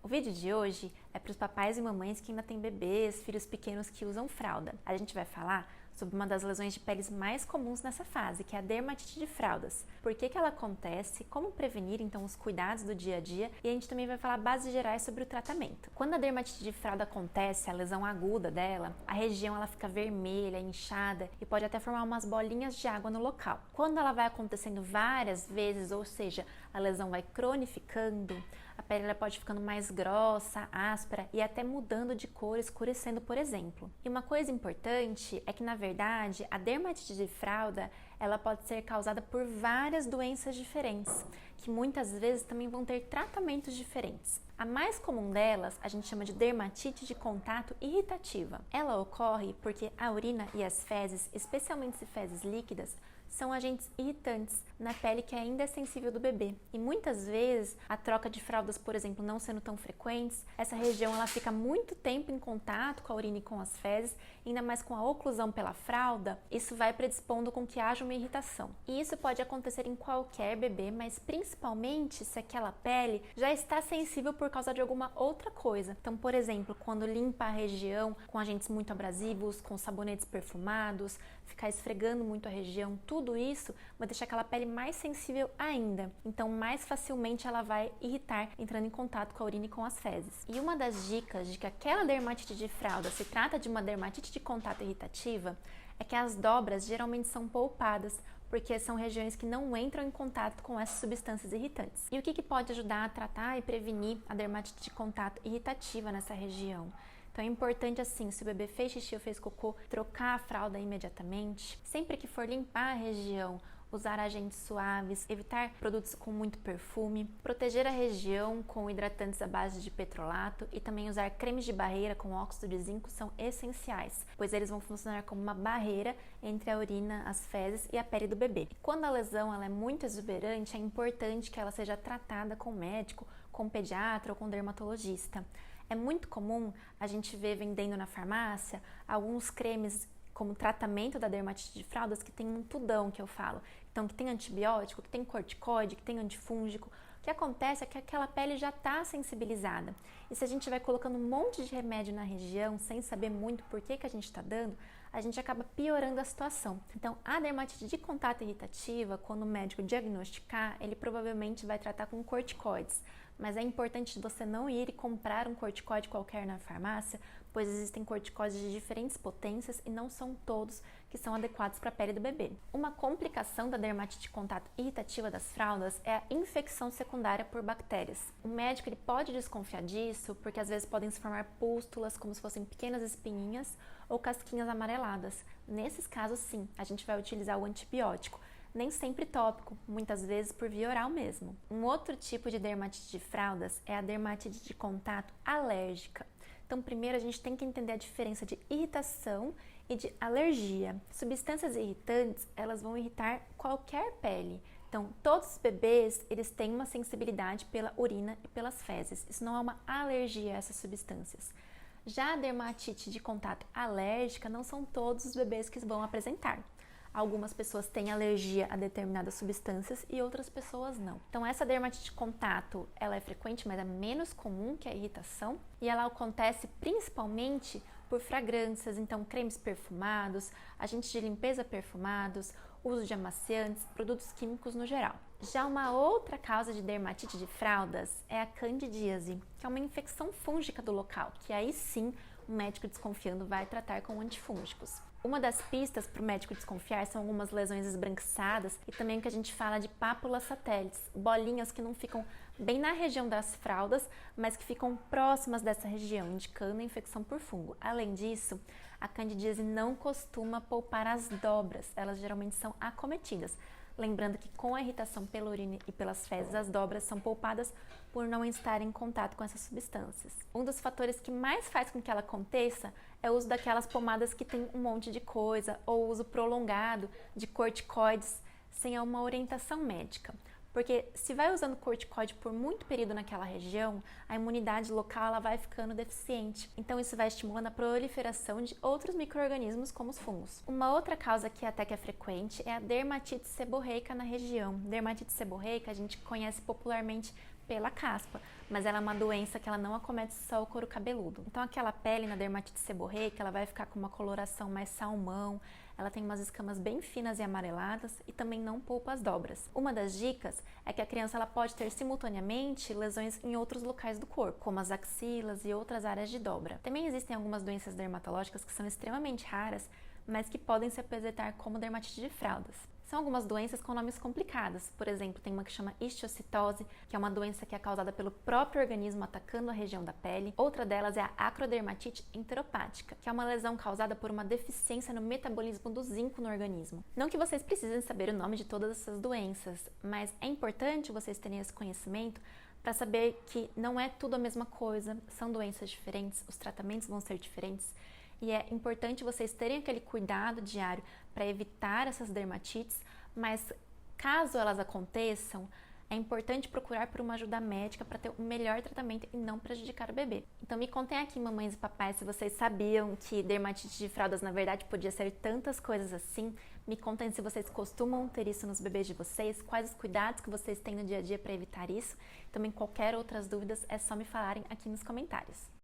O vídeo de hoje é para os papais e mamães que ainda têm bebês, filhos pequenos que usam fralda. A gente vai falar sobre uma das lesões de peles mais comuns nessa fase, que é a dermatite de fraldas. Por que ela acontece, como prevenir, então, os cuidados do dia a dia, e a gente também vai falar bases gerais sobre o tratamento. Quando a dermatite de fralda acontece, a lesão aguda dela, a região ela fica vermelha, inchada e pode até formar umas bolinhas de água no local. Quando ela vai acontecendo várias vezes, ou seja, a lesão vai cronificando, a pele ela pode ficando mais grossa, áspera e até mudando de cor, escurecendo, por exemplo. E uma coisa importante é que, na verdade, a dermatite de fralda ela pode ser causada por várias doenças diferentes, que muitas vezes também vão ter tratamentos diferentes. A mais comum delas a gente chama de dermatite de contato irritativa. Ela ocorre porque a urina e as fezes, especialmente as fezes líquidas, são agentes irritantes na pele que ainda é sensível do bebê. E muitas vezes, a troca de fraldas, por exemplo, não sendo tão frequentes, essa região ela fica muito tempo em contato com a urina e com as fezes, ainda mais com a oclusão pela fralda, isso vai predispondo com que haja uma irritação. E isso pode acontecer em qualquer bebê, mas principalmente se aquela pele já está sensível por causa de alguma outra coisa. Então, por exemplo, quando limpa a região com agentes muito abrasivos, com sabonetes perfumados, ficar esfregando muito a região, tudo isso vai deixar aquela pele mais sensível ainda. Então, mais facilmente ela vai irritar entrando em contato com a urina e com as fezes. E uma das dicas de que aquela dermatite de fralda se trata de uma dermatite de contato irritativa é que as dobras geralmente são poupadas, porque são regiões que não entram em contato com essas substâncias irritantes. E o que pode ajudar a tratar e prevenir a dermatite de contato irritativa nessa região? Então é importante, assim, se o bebê fez xixi ou fez cocô, trocar a fralda imediatamente. Sempre que for limpar a região, usar agentes suaves, evitar produtos com muito perfume, proteger a região com hidratantes à base de petrolato e também usar cremes de barreira com óxido de zinco são essenciais, pois eles vão funcionar como uma barreira entre a urina, as fezes e a pele do bebê. E quando a lesão ela é muito exuberante, é importante que ela seja tratada com o médico, com o pediatra ou com o dermatologista. É muito comum a gente ver vendendo na farmácia alguns cremes como tratamento da dermatite de fraldas que tem um tudão, que eu falo. Então, que tem antibiótico, que tem corticoide, que tem antifúngico. O que acontece é que aquela pele já está sensibilizada. E se a gente vai colocando um monte de remédio na região, sem saber muito por que a gente está dando, a gente acaba piorando a situação. Então, a dermatite de contato irritativa, quando o médico diagnosticar, ele provavelmente vai tratar com corticoides. Mas é importante você não ir e comprar um corticoide qualquer na farmácia, pois existem corticoides de diferentes potências e não são todos que são adequados para a pele do bebê. Uma complicação da dermatite de contato irritativa das fraldas é a infecção secundária por bactérias. O médico ele pode desconfiar disso porque às vezes podem se formar pústulas como se fossem pequenas espinhas ou casquinhas amareladas. Nesses casos, sim, a gente vai utilizar o antibiótico. Nem sempre tópico, muitas vezes por via oral mesmo. Um outro tipo de dermatite de fraldas é a dermatite de contato alérgica. Então, primeiro a gente tem que entender a diferença de irritação e de alergia. Substâncias irritantes, elas vão irritar qualquer pele. Então, todos os bebês, eles têm uma sensibilidade pela urina e pelas fezes. Isso não é uma alergia a essas substâncias. Já a dermatite de contato alérgica, não são todos os bebês que vão apresentar. Algumas pessoas têm alergia a determinadas substâncias e outras pessoas não. Então essa dermatite de contato, ela é frequente, mas é menos comum que a irritação. E ela acontece principalmente por fragrâncias, então cremes perfumados, agentes de limpeza perfumados, uso de amaciantes, produtos químicos no geral. Já uma outra causa de dermatite de fraldas é a candidíase, que é uma infecção fúngica do local, que aí sim o médico desconfiando vai tratar com antifúngicos. Uma das pistas para o médico desconfiar são algumas lesões esbranquiçadas e também o que a gente fala de pápulas satélites, bolinhas que não ficam bem na região das fraldas, mas que ficam próximas dessa região, indicando a infecção por fungo. Além disso, a candidíase não costuma poupar as dobras, elas geralmente são acometidas. Lembrando que com a irritação pela urina e pelas fezes, as dobras são poupadas por não estarem em contato com essas substâncias. Um dos fatores que mais faz com que ela aconteça é o uso daquelas pomadas que tem um monte de coisa ou o uso prolongado de corticoides sem uma orientação médica. Porque se vai usando corticoide por muito período naquela região, a imunidade local ela vai ficando deficiente. Então isso vai estimulando a proliferação de outros micro-organismos como os fungos. Uma outra causa que até que é frequente é a dermatite seborreica na região. Dermatite seborreica a gente conhece popularmente pela caspa, mas ela é uma doença que ela não acomete só o couro cabeludo. Então aquela pele na dermatite seborreica, ela vai ficar com uma coloração mais salmão, ela tem umas escamas bem finas e amareladas e também não poupa as dobras. Uma das dicas é que a criança ela pode ter simultaneamente lesões em outros locais do corpo, como as axilas e outras áreas de dobra. Também existem algumas doenças dermatológicas que são extremamente raras, mas que podem se apresentar como dermatite de fraldas. São algumas doenças com nomes complicados. Por exemplo, tem uma que chama histiocytose, que é uma doença que é causada pelo próprio organismo atacando a região da pele. Outra delas é a acrodermatite enteropática, que é uma lesão causada por uma deficiência no metabolismo do zinco no organismo. Não que vocês precisem saber o nome de todas essas doenças, mas é importante vocês terem esse conhecimento para saber que não é tudo a mesma coisa, são doenças diferentes, os tratamentos vão ser diferentes. E é importante vocês terem aquele cuidado diário para evitar essas dermatites, mas caso elas aconteçam, é importante procurar por uma ajuda médica para ter o melhor tratamento e não prejudicar o bebê. Então me contem aqui, mamães e papais, se vocês sabiam que dermatite de fraldas na verdade podia ser tantas coisas assim. Me contem se vocês costumam ter isso nos bebês de vocês, quais os cuidados que vocês têm no dia a dia para evitar isso. Também qualquer outras dúvidas é só me falarem aqui nos comentários.